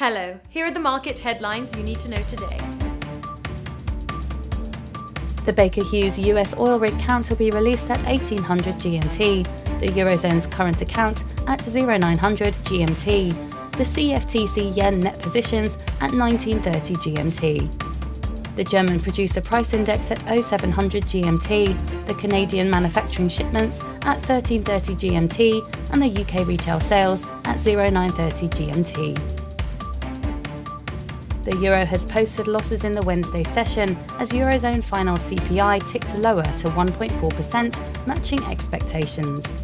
Hello, here are the market headlines you need to know today. The Baker Hughes US oil rig count will be released at 1800 GMT, the Eurozone's current account at 0900 GMT, the CFTC yen net positions at 1930 GMT. The German producer price index at 0700 GMT, the Canadian manufacturing shipments at 1330 GMT, and the UK retail sales at 0930 GMT. The euro has posted losses in the Wednesday session as Eurozone final CPI ticked lower to 1.4%, matching expectations.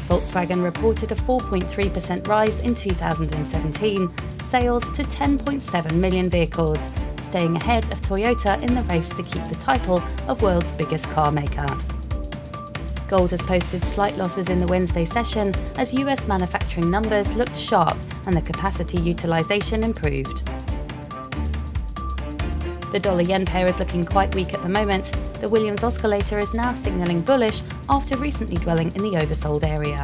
Volkswagen reported a 4.3% rise in 2017, sales to 10.7 million vehicles, staying ahead of Toyota in the race to keep the title of world's biggest car maker. Gold has posted slight losses in the Wednesday session as US manufacturing numbers looked sharp and the capacity utilization improved. The dollar-yen pair is looking quite weak at the moment. The Williams oscillator is now signalling bullish after recently dwelling in the oversold area.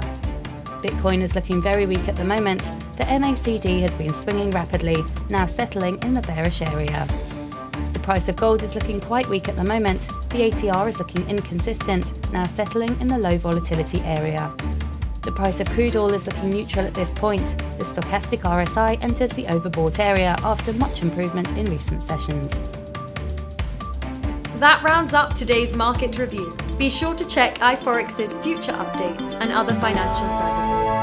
Bitcoin is looking very weak at the moment. The MACD has been swinging rapidly, now settling in the bearish area. The price of gold is looking quite weak at the moment. The ATR is looking inconsistent, now settling in the low volatility area. The price of crude oil is looking neutral at this point. The stochastic RSI enters the overbought area after much improvement in recent sessions. That rounds up today's market review. Be sure to check iFOREX's future updates and other financial services.